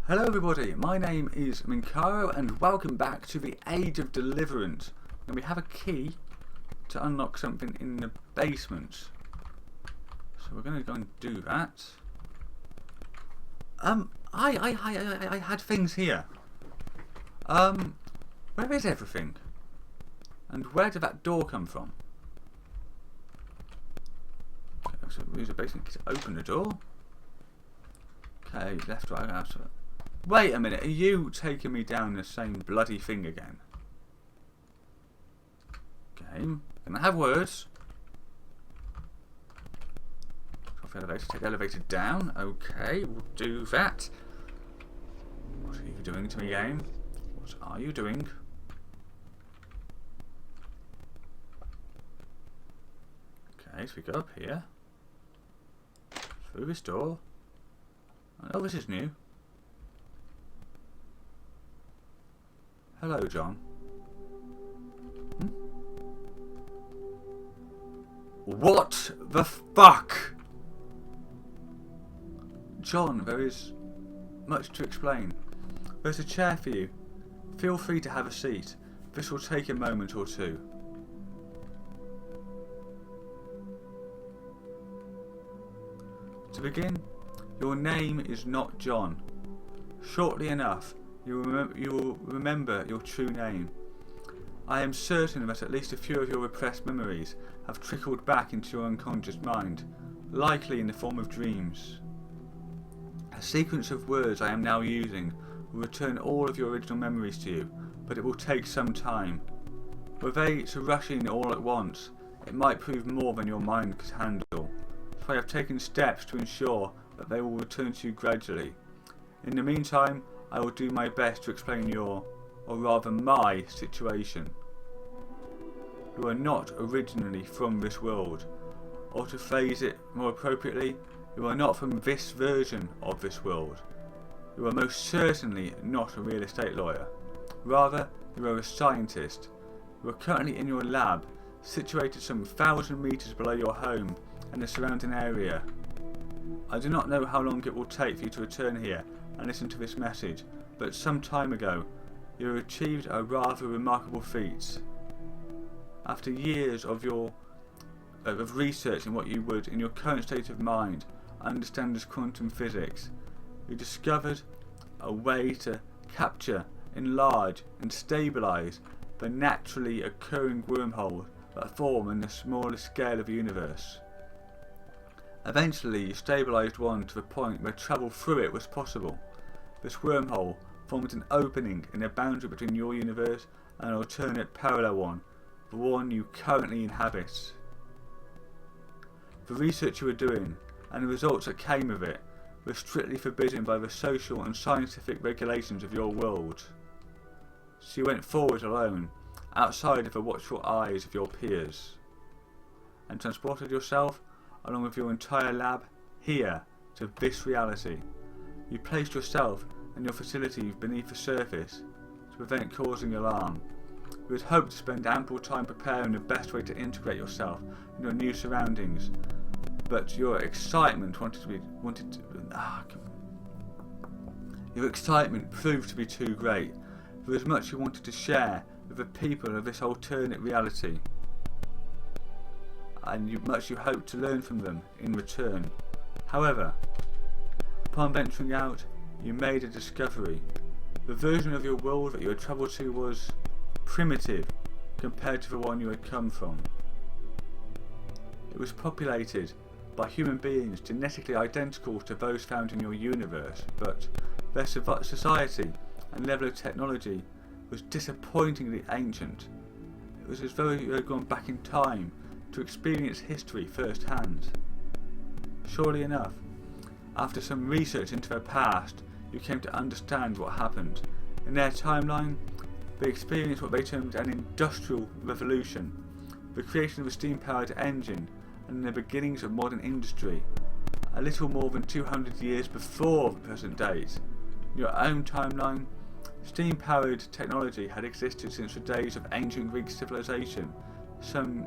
Hello everybody, my name is Minkaro and welcome back to the Age of Deliverance. And we have a key to unlock something in the basement. So we're going to go and do that. I had things here. Where is everything? And where did that door come from? Okay, so we use a basement key to open the door. Okay, left, right, out. Wait a minute, are you taking me down the same bloody thing again? Okay, can I have words? Off the elevator, take the elevator down. Okay, we'll do that. What are you doing to me, game? What are you doing? Okay, so we go up here. Through this door. Oh, this is new. Hello, John. What the fuck? John, there is much to explain. There's a chair for you. Feel free to have a seat. This will take a moment or two. To begin, your name is not John. Shortly enough, you will remember your true name. I am certain that at least a few of your repressed memories have trickled back into your unconscious mind, likely in the form of dreams. A sequence of words I am now using will return all of your original memories to you, but it will take some time. Were they to rush in all at once, it might prove more than your mind could handle. So I have taken steps to ensure that they will return to you gradually. In the meantime, I will do my best to explain your, or rather my, situation. You are not originally from this world, or to phrase it more appropriately, you are not from this version of this world. You are most certainly not a real estate lawyer. Rather, you are a scientist. You are currently in your lab, situated some 1,000 meters below your home and the surrounding area. I do not know how long it will take for you to return here and listen to this message, but some time ago you achieved a rather remarkable feat. After years of research in what you would, in your current state of mind, understand as quantum physics, you discovered a way to capture, enlarge and stabilise the naturally occurring wormholes that form in the smallest scale of the universe. Eventually you stabilised one to the point where travel through it was possible. This wormhole formed an opening in the boundary between your universe and an alternate parallel one, the one you currently inhabit. The research you were doing, and the results that came of it, were strictly forbidden by the social and scientific regulations of your world. So you went forward alone, outside of the watchful eyes of your peers, and transported yourself, along with your entire lab, here to this reality. You placed yourself and your facility beneath the surface to prevent causing alarm. You had hoped to spend ample time preparing the best way to integrate yourself in your new surroundings, but your excitement your excitement proved to be too great. There was much you wanted to share with the people of this alternate reality, and much you hoped to learn from them in return. However, upon venturing out, you made a discovery. The version of your world that you had travelled to was primitive compared to the one you had come from. It was populated by human beings genetically identical to those found in your universe, but their society and level of technology was disappointingly ancient. It was as though you had gone back in time to experience history firsthand. Surely enough, after some research into their past, you came to understand what happened. In their timeline, they experienced what they termed an industrial revolution, the creation of a steam-powered engine, and the beginnings of modern industry, a little more than 200 years before the present date. In your own timeline, steam-powered technology had existed since the days of ancient Greek civilization, some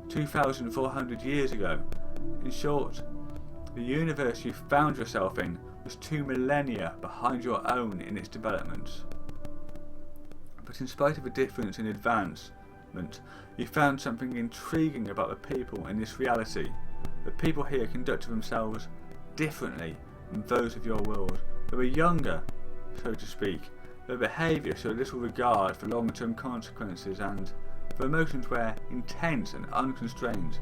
2,400 years ago. In short, the universe you found yourself in was 2 millennia behind your own in its development. But in spite of a difference in advancement, you found something intriguing about the people in this reality. The people here conducted themselves differently than those of your world. They were younger, so to speak. Their behaviour showed little regard for long-term consequences, and their emotions were intense and unconstrained.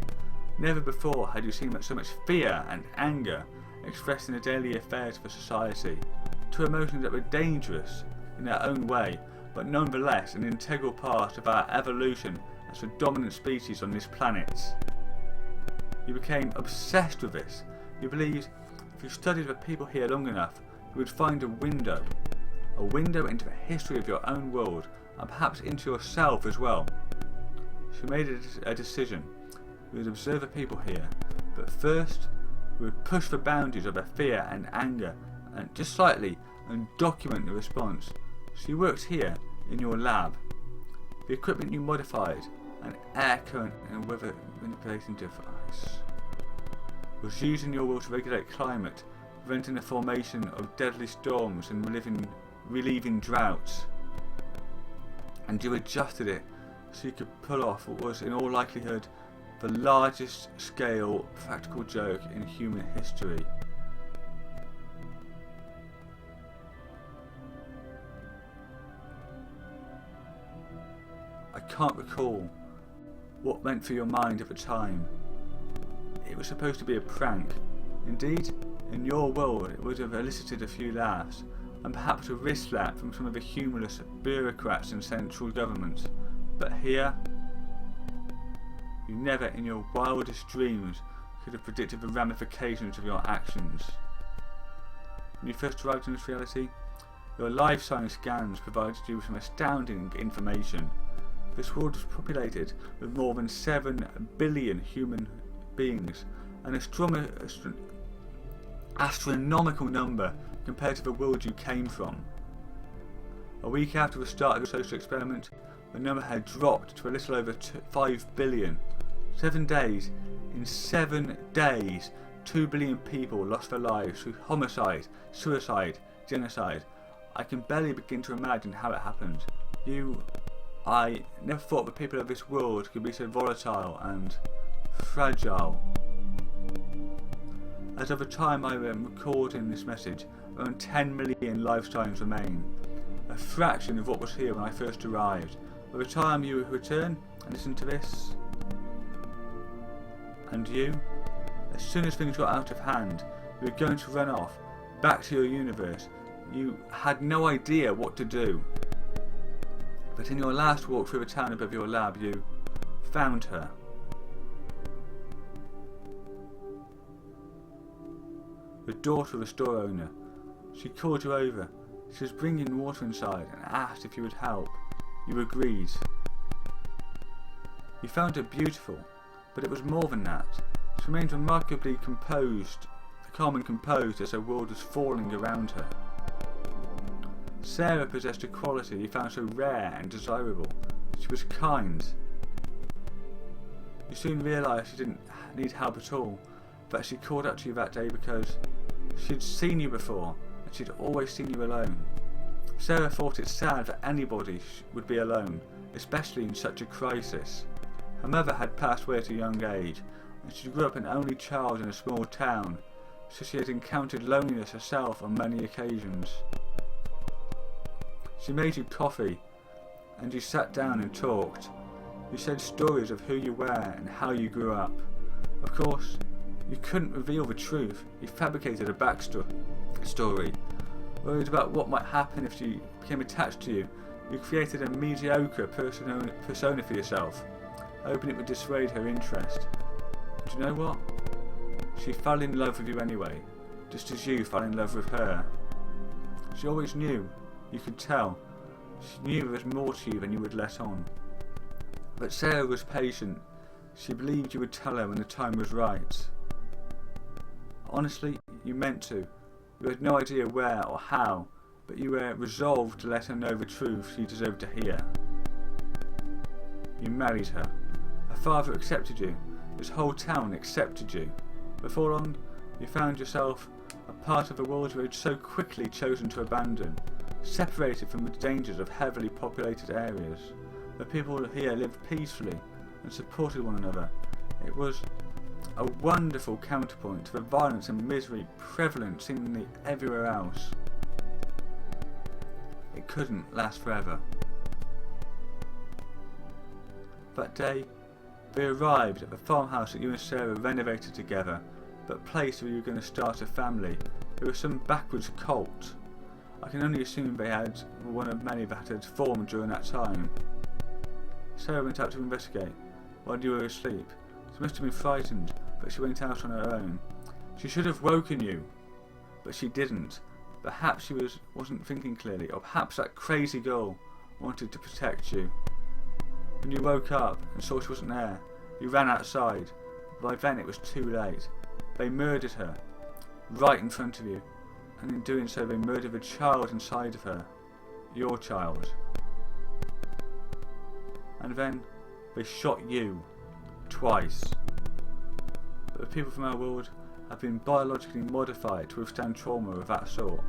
Never before had you seen so much fear and anger expressed in the daily affairs of a society. Two emotions that were dangerous in their own way, but nonetheless an integral part of our evolution as the dominant species on this planet. You became obsessed with this. You believed if you studied the people here long enough, you would find a window into the history of your own world, and perhaps into yourself as well. She made a decision. We would observe the people here, but first we would push the boundaries of their fear and anger, and just slightly, and document the response. She worked here in your lab. The equipment you modified, an air current and weather manipulating device, was used in your world to regulate climate, preventing the formation of deadly storms and relieving droughts. And you adjusted it so you could pull off what was in all likelihood the largest scale practical joke in human history. I can't recall what went through your mind at the time. It was supposed to be a prank. Indeed, in your world it would have elicited a few laughs, and perhaps a wrist slap from some of the humorless bureaucrats in central government. But here, you never in your wildest dreams could have predicted the ramifications of your actions. When you first arrived in this reality, your life science scans provided you with some astounding information. This world was populated with more than 7 billion human beings, an astronomical number compared to the world you came from. A week after the start of your social experiment, the number had dropped to a little over 5 billion. 7 days. In 7 days, 2 billion people lost their lives through homicide, suicide, genocide. I can barely begin to imagine how it happened. I never thought the people of this world could be so volatile and fragile. As of the time I am recording this message, around 10 million lifetimes remain, a fraction of what was here when I first arrived. By the time you return and listen to this, and you, as soon as things got out of hand, you were going to run off, back to your universe. You had no idea what to do. But in your last walk through the town above your lab, you found her. The daughter of a store owner. She called you over. She was bringing water inside and asked if you would help. You agreed. You found her beautiful, but it was more than that. She remained remarkably calm and composed as her world was falling around her. Sarah possessed a quality you found so rare and desirable. She was kind. You soon realised she didn't need help at all, but she called out to you that day because she'd seen you before, and she'd always seen you alone. Sarah thought it sad that anybody would be alone, especially in such a crisis. Her mother had passed away at a young age, and she grew up an only child in a small town, so she had encountered loneliness herself on many occasions. She made you coffee, and you sat down and talked. You said stories of who you were and how you grew up. Of course, you couldn't reveal the truth. You fabricated a backstory. Worried about what might happen if she became attached to you, you created a mediocre persona for yourself, hoping it would dissuade her interest. And you know what? She fell in love with you anyway, just as you fell in love with her. She always knew. You could tell. She knew there was more to you than you would let on. But Sarah was patient. She believed you would tell her when the time was right. Honestly, you meant to. You had no idea where or how, but you were resolved to let her know the truth she deserved to hear. You married her. Her father accepted you. This whole town accepted you. Before long, you found yourself a part of the world we had so quickly chosen to abandon, separated from the dangers of heavily populated areas. The people here lived peacefully and supported one another. It was a wonderful counterpoint to the violence and misery prevalent seemingly everywhere else. It couldn't last forever. That day, they arrived at the farmhouse that you and Sarah renovated together, that place where you were going to start a family. It was some backwards cult. I can only assume they had one of many that had formed during that time. Sarah went out to investigate while you were asleep. She must have been frightened, but she went out on her own. She should have woken you, but she didn't. Perhaps she wasn't thinking clearly, or perhaps that crazy girl wanted to protect you. When you woke up and saw she wasn't there, you ran outside. By then it was too late. They murdered her, right in front of you, and in doing so they murdered the child inside of her, your child. And then they shot you, twice. But the people from our world have been biologically modified to withstand trauma of that sort.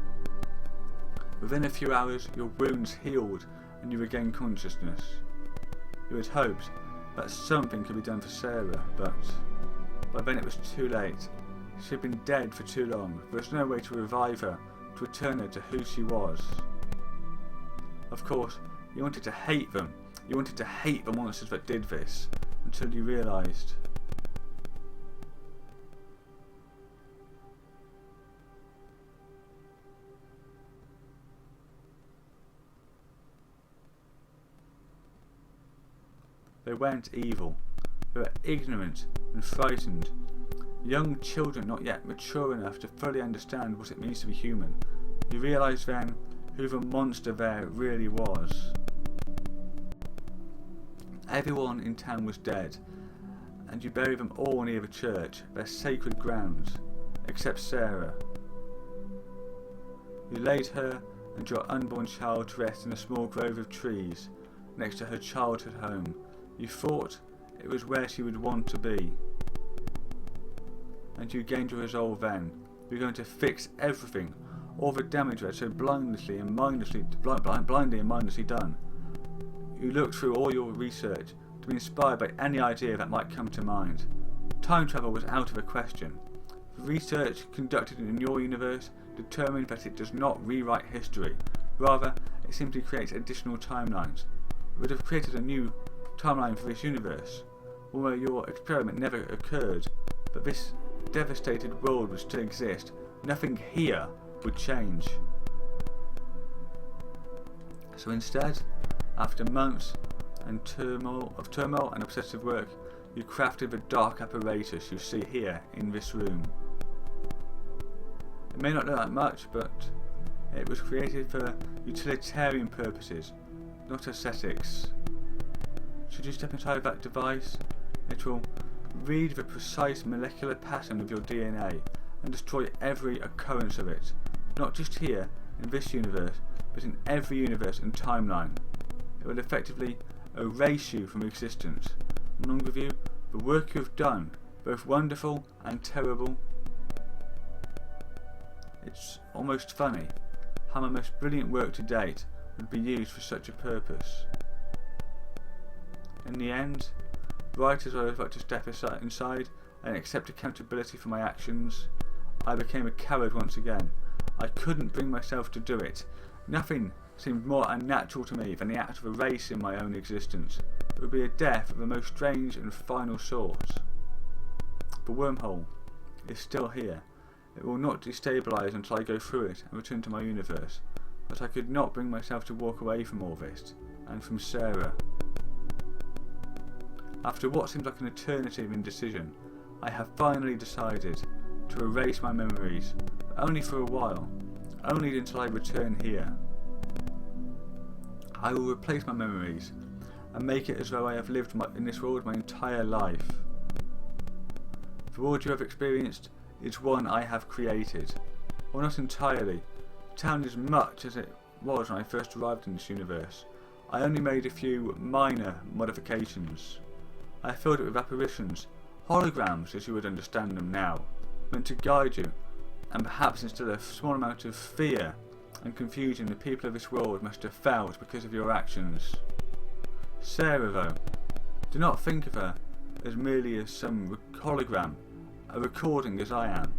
Within a few hours your wounds healed and you regained consciousness. You had hoped that something could be done for Sarah, but by then it was too late. She had been dead for too long. There was no way to revive her, to return her to who she was. Of course, you wanted to hate them. You wanted to hate the monsters that did this, until you realised. They weren't evil. They were ignorant and frightened. Young children not yet mature enough to fully understand what it means to be human. You realised then who the monster there really was. Everyone in town was dead, and you buried them all near the church, their sacred grounds, except Sarah. You laid her and your unborn child to rest in a small grove of trees, next to her childhood home. You thought it was where she would want to be. And you gained your resolve then. You were going to fix everything, all the damage you had so blindly and mindlessly done. You looked through all your research to be inspired by any idea that might come to mind. Time travel was out of the question. The research conducted in your universe determined that it does not rewrite history. Rather, it simply creates additional timelines. It would have created a new timeline for this universe, one where your experiment never occurred, but this devastated world would still exist. Nothing here would change. So instead, after months and turmoil and obsessive work, you crafted the dark apparatus you see here in this room. It may not look like much, but it was created for utilitarian purposes, not aesthetics. Should you step inside that device, it will read the precise molecular pattern of your DNA and destroy every occurrence of it, not just here in this universe, but in every universe and timeline. It will effectively erase you from existence. Along with you, the work you have done, both wonderful and terrible. It's almost funny how my most brilliant work to date would be used for such a purpose. In the end, right as I was about to step inside and accept accountability for my actions, I became a coward once again. I couldn't bring myself to do it. Nothing seemed more unnatural to me than the act of erasing my own existence. It would be a death of the most strange and final sort. The wormhole is still here. It will not destabilise until I go through it and return to my universe. But I could not bring myself to walk away from all this, and from Sarah. After what seems like an eternity of indecision, I have finally decided to erase my memories, but only for a while, only until I return here. I will replace my memories and make it as though I have lived in this world my entire life. The world you have experienced is one I have created. Well, not entirely. The town is much as it was when I first arrived in this universe. I only made a few minor modifications. I filled it with apparitions, holograms as you would understand them now, meant to guide you, and perhaps instill a small amount of fear and confusion the people of this world must have felt because of your actions. Sarah, though, do not think of her as merely as some hologram, a recording as I am.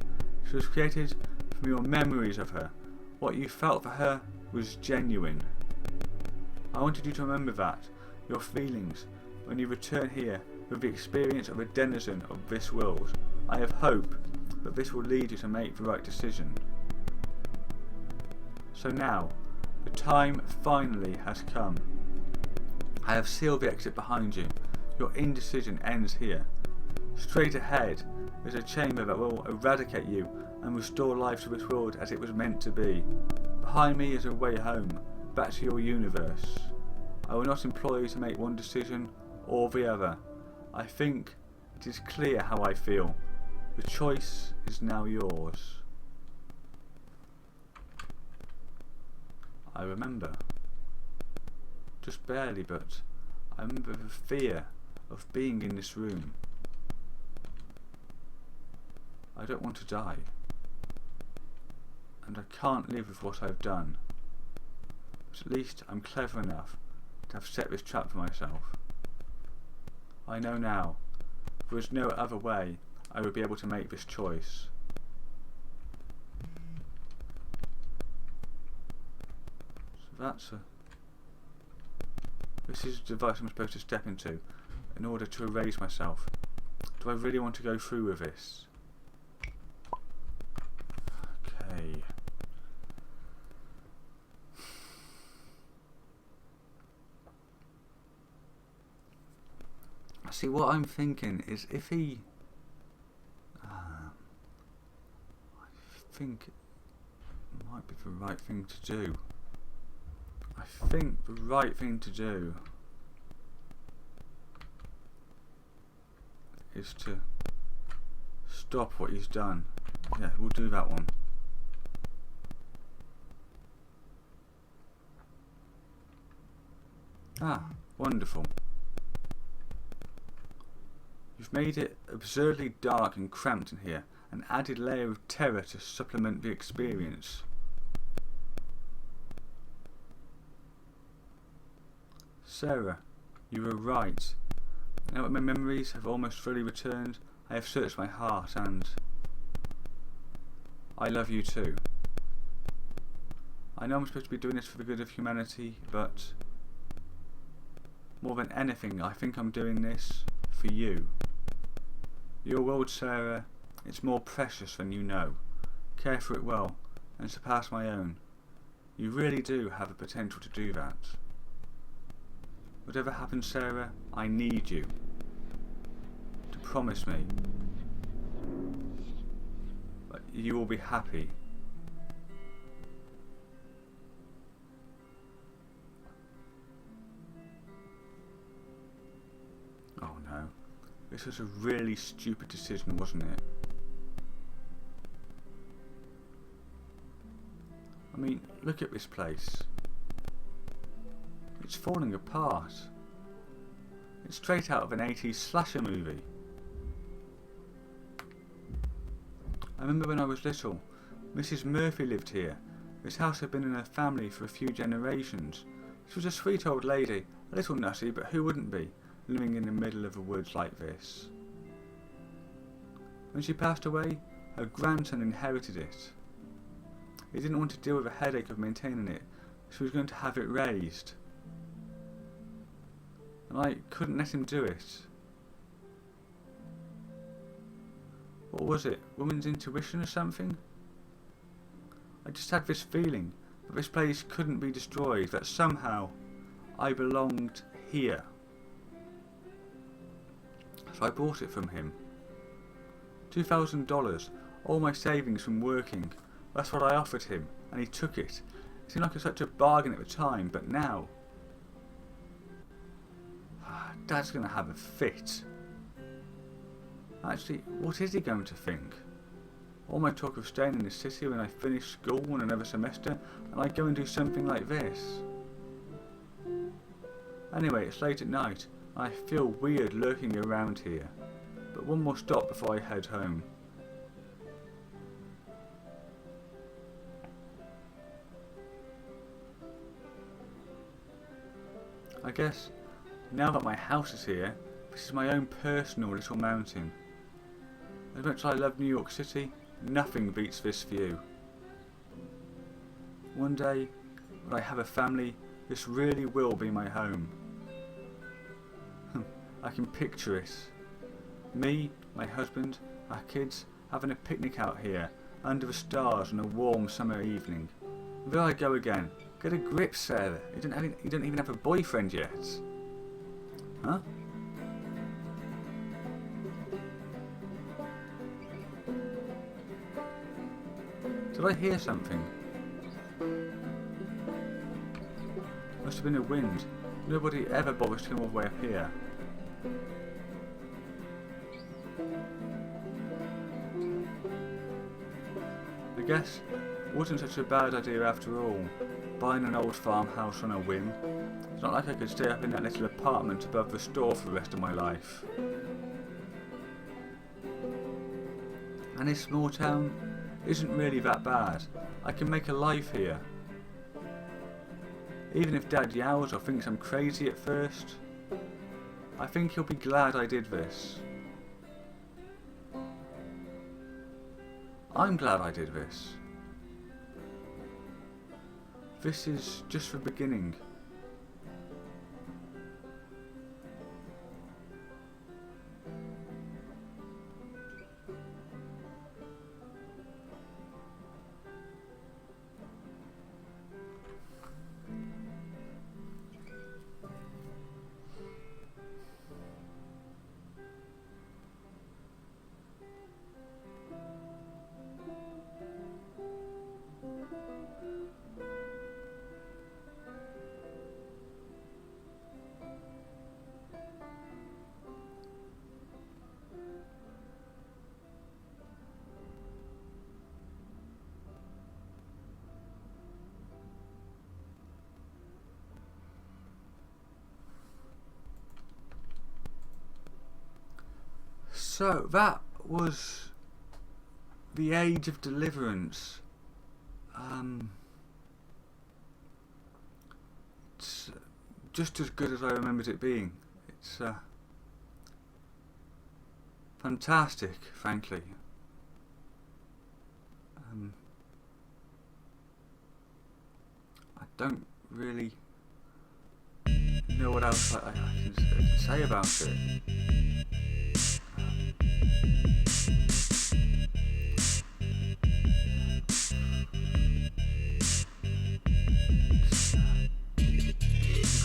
She was created from your memories of her. What you felt for her was genuine. I wanted you to remember that, your feelings, when you return here with the experience of a denizen of this world. I have hope that this will lead you to make the right decision. So now, the time finally has come. I have sealed the exit behind you. Your indecision ends here. Straight ahead is a chamber that will eradicate you and restore life to this world as it was meant to be. Behind me is a way home, back to your universe. I will not implore you to make one decision or the other. I think it is clear how I feel. The choice is now yours. I remember. Just barely, but I remember the fear of being in this room. I don't want to die. And I can't live with what I've done. But at least I'm clever enough to have set this trap for myself. I know now, there is no other way I would be able to make this choice. So this is the device I'm supposed to step into in order to erase myself. Do I really want to go through with this? Okay. See, what I'm thinking is if he... I think it might be the right thing to do. I think the right thing to do is to stop what he's done. Yeah, we'll do that one. Ah, wonderful. You've made it absurdly dark and cramped in here, an added layer of terror to supplement the experience. Sarah, you were right. Now that my memories have almost fully returned, I have searched my heart and I love you too. I know I'm supposed to be doing this for the good of humanity, but more than anything, I think I'm doing this for you. Your world, Sarah, it's more precious than you know. Care for it well and surpass my own. You really do have the potential to do that. Whatever happens, Sarah, I need you to promise me that you will be happy. Oh no, this was a really stupid decision, wasn't it? I mean, look at this place. It's falling apart. It's straight out of an 80s slasher movie. I remember when I was little, Mrs. Murphy lived here. This house had been in her family for a few generations. She was a sweet old lady, a little nutty, but who wouldn't be, living in the middle of the woods like this. When she passed away, her grandson inherited it. He didn't want to deal with the headache of maintaining it, so he was going to have it razed. And I couldn't let him do it. What was it? Woman's intuition or something? I just had this feeling that this place couldn't be destroyed, that somehow I belonged here. So I bought it from him. $2,000, all my savings from working. That's what I offered him, and he took it. It seemed like such a bargain at the time, but now... Dad's going to have a fit. Actually, what is he going to think? All my talk of staying in the city when I finish school in another semester, and I go and do something like this. Anyway, it's late at night, and I feel weird lurking around here. But one more stop before I head home. I guess now that my house is here, this is my own personal little mountain. As much as I love New York City, nothing beats this view. One day, when I have a family, this really will be my home. I can picture it. Me, my husband, our kids, having a picnic out here, under the stars on a warm summer evening. And there I go again. Get a grip, Sarah. You don't even have a boyfriend yet. Huh? Did I hear something? Must have been a wind. Nobody ever bothers to come all the way up here. I guess it wasn't such a bad idea after all, buying an old farmhouse on a whim. It's not like I could stay up in that little apartment above the store for the rest of my life. And this small town isn't really that bad. I can make a life here. Even if Dad yowls or thinks I'm crazy at first, I think he'll be glad I did this. I'm glad I did this. This is just the beginning. So that was the Age of Deliverance. It's just as good as I remembered it being. It's fantastic, frankly. I don't really know what else I can say about it.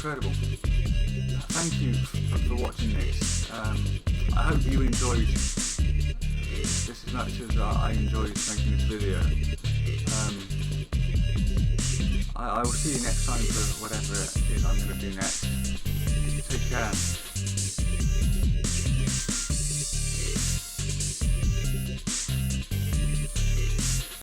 Incredible. Thank you for watching this. I hope you enjoyed this as much as I enjoyed making this video. I will see you next time for whatever it is I'm going to do next. Take care.